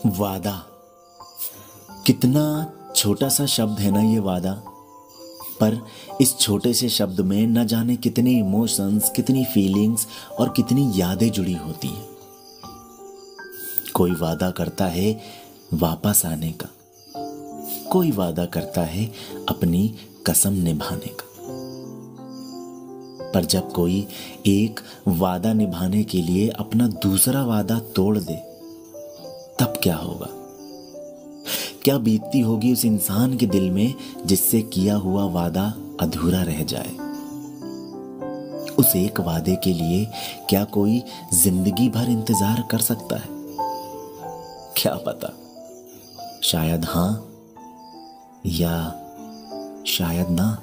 वादा, कितना छोटा सा शब्द है ना ये वादा। पर इस छोटे से शब्द में न जाने कितने इमोशंस, कितनी फीलिंग्स और कितनी यादें जुड़ी होती हैं। कोई वादा करता है वापस आने का, कोई वादा करता है अपनी कसम निभाने का। पर जब कोई एक वादा निभाने के लिए अपना दूसरा वादा तोड़ दे, तब क्या होगा? क्या बीतती होगी उस इंसान के दिल में जिससे किया हुआ वादा अधूरा रह जाए। उस एक वादे के लिए क्या कोई जिंदगी भर इंतजार कर सकता है? क्या पता, शायद हां या शायद ना।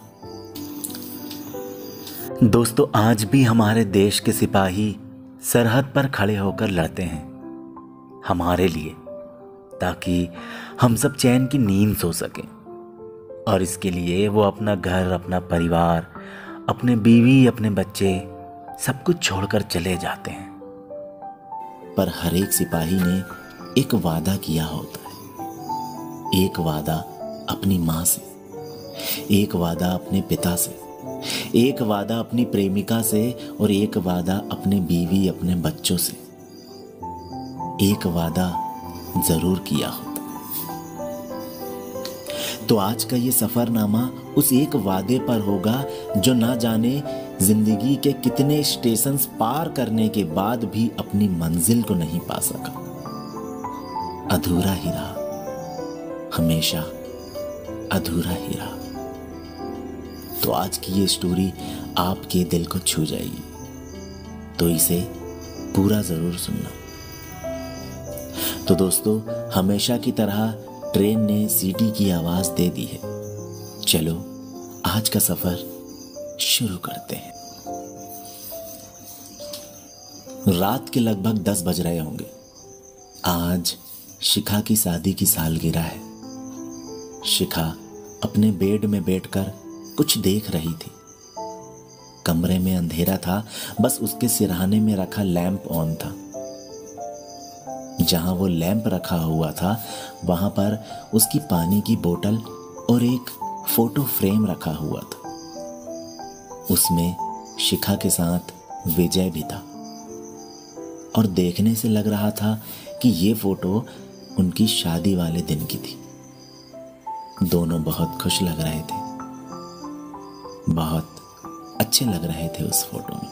दोस्तों, आज भी हमारे देश के सिपाही सरहद पर खड़े होकर लड़ते हैं हमारे लिए, ताकि हम सब चैन की नींद सो सकें। और इसके लिए वो अपना घर, अपना परिवार, अपने बीवी, अपने बच्चे सब कुछ छोड़कर चले जाते हैं। पर हर एक सिपाही ने एक वादा किया होता है। एक वादा अपनी माँ से, एक वादा अपने पिता से, एक वादा अपनी प्रेमिका से और एक वादा अपने बीवी, अपने बच्चों से। एक वादा जरूर किया होता। तो आज का ये सफरनामा उस एक वादे पर होगा जो ना जाने जिंदगी के कितने स्टेशंस पार करने के बाद भी अपनी मंजिल को नहीं पा सका। अधूरा ही रहा, हमेशा अधूरा ही रहा। तो आज की ये स्टोरी आपके दिल को छू जाएगी, तो इसे पूरा जरूर सुनना। तो दोस्तों, हमेशा की तरह ट्रेन ने सीटी की आवाज दे दी है। चलो आज का सफर शुरू करते हैं। रात के लगभग 10 बज रहे होंगे। आज शिखा की शादी की सालगिरह है। शिखा अपने बेड में बैठकर कुछ देख रही थी। कमरे में अंधेरा था, बस उसके सिरहाने में रखा लैंप ऑन था। जहां वो लैंप रखा हुआ था, वहां पर उसकी पानी की बोतल और एक फोटो फ्रेम रखा हुआ था। उसमें शिखा के साथ विजय भी था और देखने से लग रहा था कि ये फोटो उनकी शादी वाले दिन की थी। दोनों बहुत खुश लग रहे थे, बहुत अच्छे लग रहे थे उस फोटो में।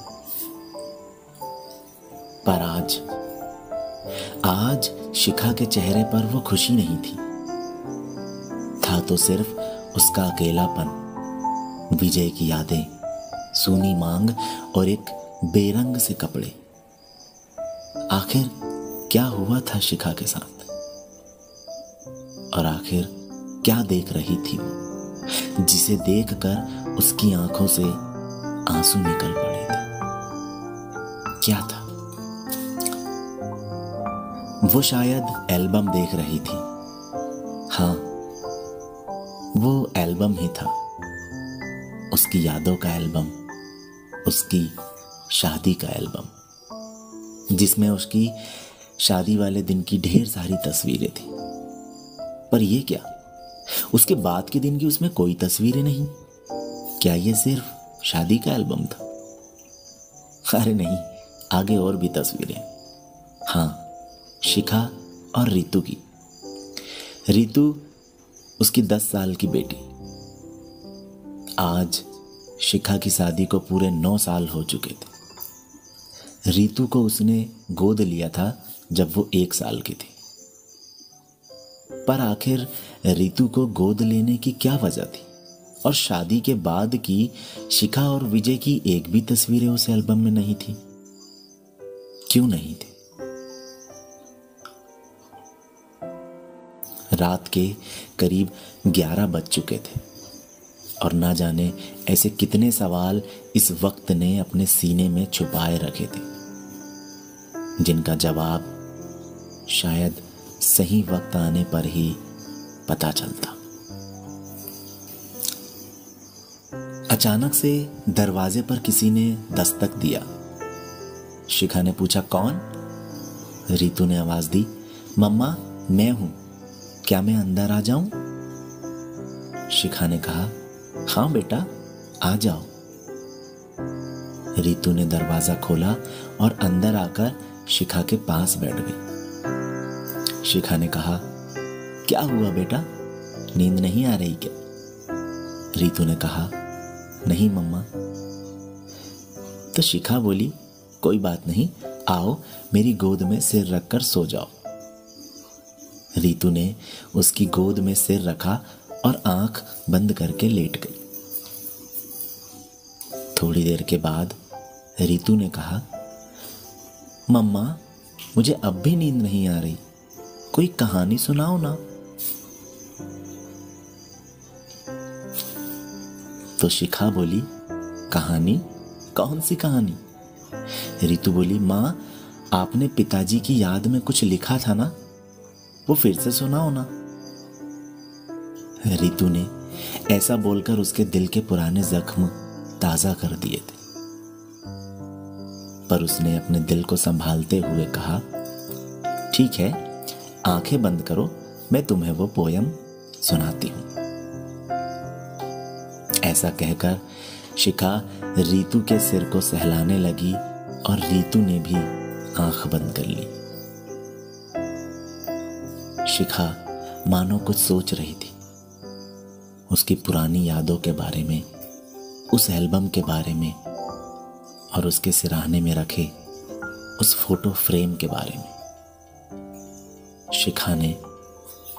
पर आज शिखा के चेहरे पर वो खुशी नहीं थी। था तो सिर्फ उसका अकेलापन, विजय की यादें, सूनी मांग और एक बेरंग से कपड़े। आखिर क्या हुआ था शिखा के साथ? और आखिर क्या देख रही थी वो, जिसे देखकर उसकी आंखों से आंसू निकल पड़े थे? क्या था? वो शायद एल्बम देख रही थी। हाँ, वो एल्बम ही था, उसकी यादों का एल्बम, उसकी शादी का एल्बम, जिसमें उसकी शादी वाले दिन की ढेर सारी तस्वीरें थी। पर ये क्या, उसके बाद के दिन की उसमें कोई तस्वीरें नहीं? क्या ये सिर्फ शादी का एल्बम था? अरे नहीं, आगे और भी तस्वीरें। हाँ, शिखा और रितु की। रितु उसकी 10 साल की बेटी। आज शिखा की शादी को पूरे 9 साल हो चुके थे। रितु को उसने गोद लिया था जब वो 1 साल की थी। पर आखिर रितु को गोद लेने की क्या वजह थी? और शादी के बाद की शिखा और विजय की एक भी तस्वीरें उस एल्बम में नहीं थी। क्यों नहीं थी? रात के करीब 11 बज चुके थे और ना जाने ऐसे कितने सवाल इस वक्त ने अपने सीने में छुपाए रखे थे, जिनका जवाब शायद सही वक्त आने पर ही पता चलता। अचानक से दरवाजे पर किसी ने दस्तक दिया। शिखा ने पूछा, कौन? रीतू ने आवाज दी, मम्मा मैं हूं, क्या मैं अंदर आ जाऊं? शिखा ने कहा, हाँ बेटा आ जाओ। रीतू ने दरवाजा खोला और अंदर आकर शिखा के पास बैठ गई। शिखा ने कहा, क्या हुआ बेटा, नींद नहीं आ रही क्या? रीतू ने कहा, नहीं मम्मा। तो शिखा बोली, कोई बात नहीं, आओ मेरी गोद में सिर रखकर सो जाओ। रीतू ने उसकी गोद में सिर रखा और आंख बंद करके लेट गई। थोड़ी देर के बाद रीतू ने कहा, मम्मा मुझे अब भी नींद नहीं आ रही, कोई कहानी सुनाओ ना। तो शिखा बोली, कहानी? कौन सी कहानी? रीतू बोली, माँ आपने पिताजी की याद में कुछ लिखा था ना, वो फिर से सुनाओ ना। रीतू ने ऐसा बोलकर उसके दिल के पुराने जख्म ताजा कर दिए थे, पर उसने अपने दिल को संभालते हुए कहा, ठीक है आंखें बंद करो, मैं तुम्हें वो पोयम सुनाती हूं। ऐसा कहकर शिखा रीतू के सिर को सहलाने लगी और रीतू ने भी आंख बंद कर ली। शिखा मानो कुछ सोच रही थी, उसकी पुरानी यादों के बारे में, उस एल्बम के बारे में और उसके सिरहाने में रखे उस फोटो फ्रेम के बारे में। शिखा ने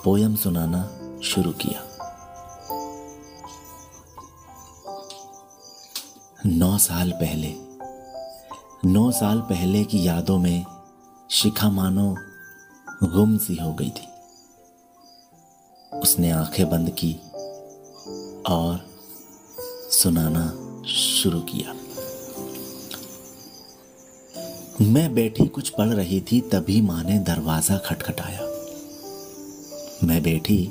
पोयम सुनाना शुरू किया। 9 साल पहले की यादों में शिखा मानो गुम सी हो गई थी। उसने आंखें बंद की और सुनाना शुरू किया। मैं बैठी कुछ पढ़ रही थी, तभी माँ ने दरवाजा खटखटाया। मैं बैठी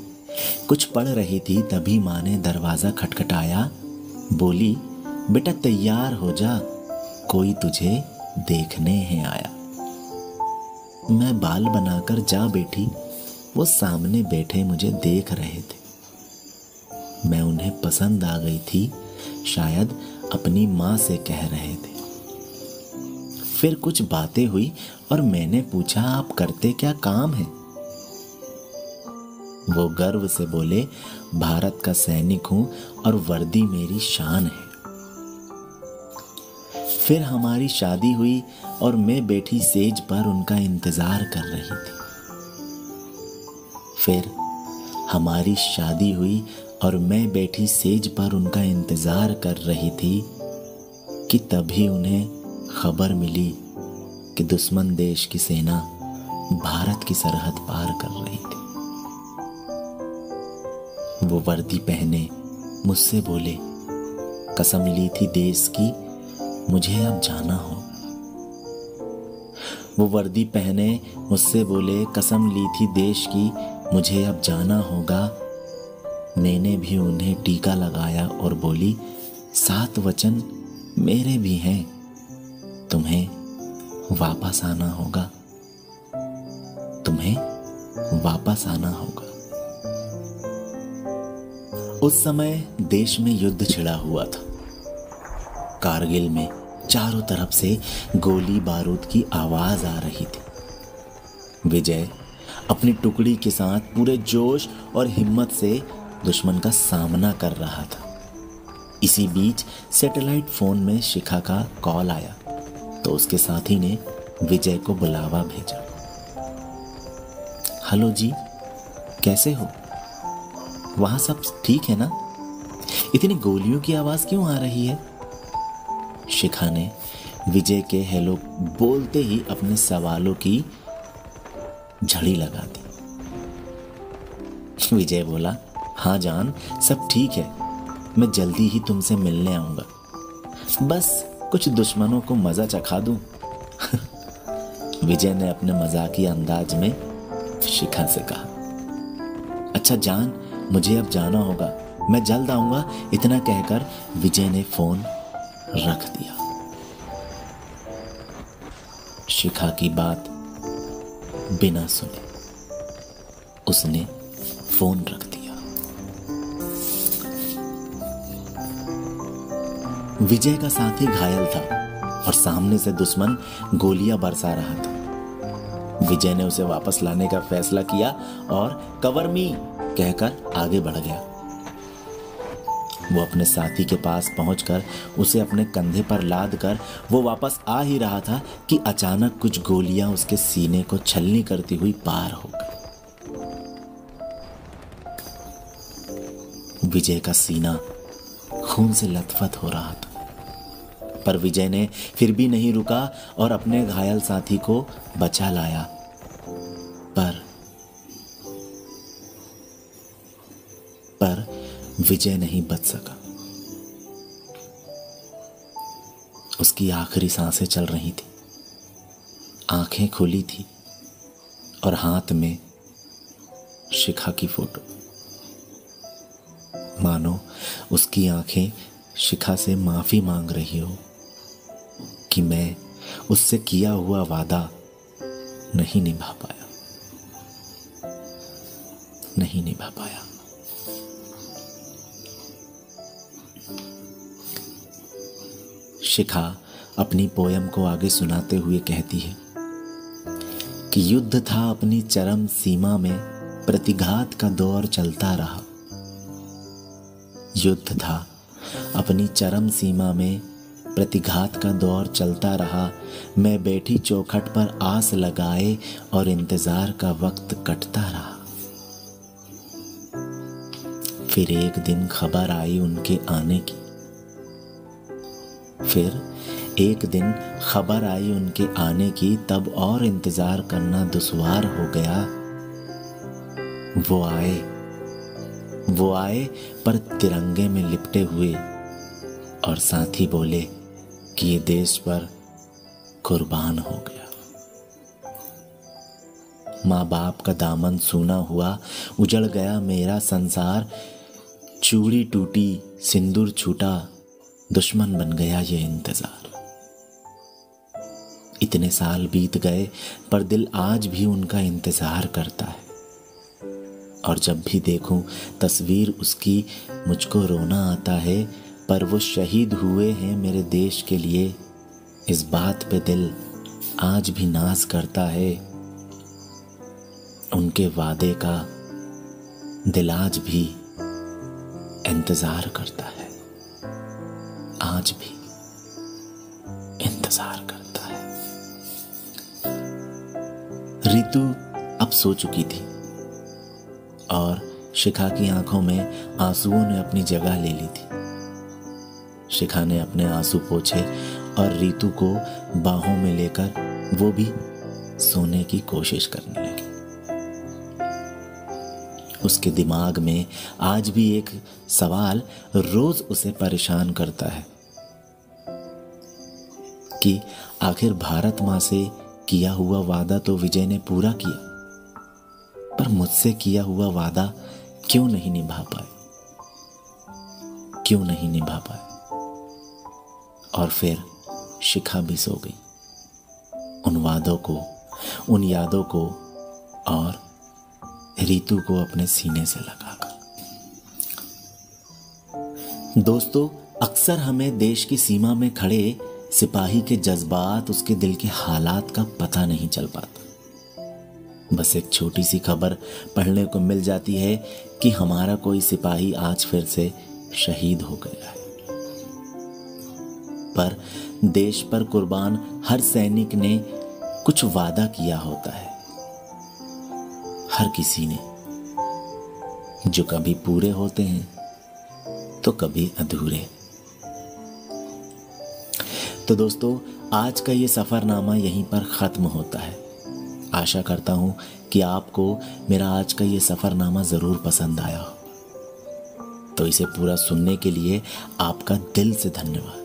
कुछ पढ़ रही थी, तभी माँ ने दरवाजा खटखटाया। बोली, बेटा तैयार हो जा, कोई तुझे देखने है आया। मैं बाल बनाकर जा बैठी, वो सामने बैठे मुझे देख रहे थे। मैं उन्हें पसंद आ गई थी, शायद अपनी माँ से कह रहे थे। फिर कुछ बातें हुई और मैंने पूछा, आप करते क्या काम है? वो गर्व से बोले, भारत का सैनिक हूं और वर्दी मेरी शान है। फिर हमारी शादी हुई और मैं बैठी सेज पर उनका इंतजार कर रही थी। फिर हमारी शादी हुई और मैं बैठी सेज पर उनका इंतजार कर रही थी कि तभी उन्हें खबर मिली कि दुश्मन देश की सेना भारत की सरहद पार कर रही थी। वो वर्दी पहने मुझसे बोले, कसम ली थी देश की, मुझे अब जाना होगा। वो वर्दी पहने मुझसे बोले, कसम ली थी देश की, मुझे अब जाना होगा। मैंने भी उन्हें टीका लगाया और बोली, 7 वचन मेरे भी हैं, तुम्हें वापस आना होगा, तुम्हें वापस आना होगा। उस समय देश में युद्ध छिड़ा हुआ था। कारगिल में चारों तरफ से गोली बारूद की आवाज आ रही थी। विजय अपनी टुकड़ी के साथ पूरे जोश और हिम्मत से दुश्मन का सामना कर रहा था। इसी बीच सैटेलाइट फोन में शिखा का कॉल आया तो उसके साथी ने विजय को बुलावा भेजा। हेलो जी, कैसे हो? वहां सब ठीक है ना? इतनी गोलियों की आवाज क्यों आ रही है? शिखा ने विजय के हेलो बोलते ही अपने सवालों की झड़ी लगा दी। विजय बोला, हाँ जान, सब ठीक है, मैं जल्दी ही तुमसे मिलने आऊंगा, बस कुछ दुश्मनों को मजा चखा दूं। विजय ने अपने मजाकिया अंदाज में शिखा से कहा, अच्छा जान, मुझे अब जाना होगा, मैं जल्द आऊंगा, इतना कहकर विजय ने फोन रख दिया। शिखा की बात बिना सुने उसने फोन रख दिया। विजय का साथी घायल था और सामने से दुश्मन गोलियां बरसा रहा था। विजय ने उसे वापस लाने का फैसला किया और कवर मी कहकर आगे बढ़ गया। वो अपने साथी के पास पहुंचकर उसे अपने कंधे पर लाद कर वो वापस आ ही रहा था कि अचानक कुछ गोलियां उसके सीने को छलनी करती हुई पार हो गई। विजय का सीना खून से लथपथ हो रहा था, पर विजय ने फिर भी नहीं रुका और अपने घायल साथी को बचा लाया। पर विजय नहीं बच सका। उसकी आखिरी सांसें चल रही थी, आंखें खुली थी और हाथ में शिखा की फोटो। मानो उसकी आंखें शिखा से माफी मांग रही हो कि मैं उससे किया हुआ वादा नहीं निभा पाया। शिखा अपनी पोयम को आगे सुनाते हुए कहती है कि युद्ध था अपनी चरम सीमा में, प्रतिघात का दौर चलता रहा। युद्ध था अपनी चरम सीमा में, प्रतिघात का दौर चलता रहा। मैं बैठी चौखट पर आस लगाए और इंतजार का वक्त कटता रहा। फिर एक दिन खबर आई उनके आने की, तब और इंतजार करना दुश्वार हो गया। वो आए पर तिरंगे में लिपटे हुए और साथी बोले कि ये देश पर कुर्बान हो गया। माँ बाप का दामन सूना हुआ, उजड़ गया मेरा संसार। चूड़ी टूटी, सिंदूर छूटा, दुश्मन बन गया ये इंतजार। इतने साल बीत गए पर दिल आज भी उनका इंतजार करता है, और जब भी देखूं तस्वीर उसकी मुझको रोना आता है। पर वो शहीद हुए हैं मेरे देश के लिए, इस बात पे दिल आज भी नाज करता है। उनके वादे का दिल आज भी इंतजार करता है, आज भी इंतजार करता है। रितु अब सो चुकी थी और शिखा की आंखों में आंसुओं ने अपनी जगह ले ली थी। शिखा ने अपने आंसू पोंछे और रितु को बाहों में लेकर वो भी सोने की कोशिश करने लगी। उसके दिमाग में आज भी एक सवाल रोज उसे परेशान करता है कि आखिर भारत माँ से किया हुआ वादा तो विजय ने पूरा किया, पर मुझसे किया हुआ वादा क्यों नहीं निभा पाए। और फिर शिखा भी सो गई, उन वादों को, उन यादों को और रितु को अपने सीने से लगाकर। दोस्तों, अक्सर हमें देश की सीमा में खड़े सिपाही के जज्बात, उसके दिल के हालात का पता नहीं चल पाता। बस एक छोटी सी खबर पढ़ने को मिल जाती है कि हमारा कोई सिपाही आज फिर से शहीद हो गया है। पर देश पर कुर्बान हर सैनिक ने कुछ वादा किया होता है, हर किसी ने, जो कभी पूरे होते हैं तो कभी अधूरे। तो दोस्तों, आज का ये सफरनामा यहीं पर खत्म होता है। आशा करता हूं कि आपको मेरा आज का ये सफरनामा जरूर पसंद आया हो। तो इसे पूरा सुनने के लिए आपका दिल से धन्यवाद।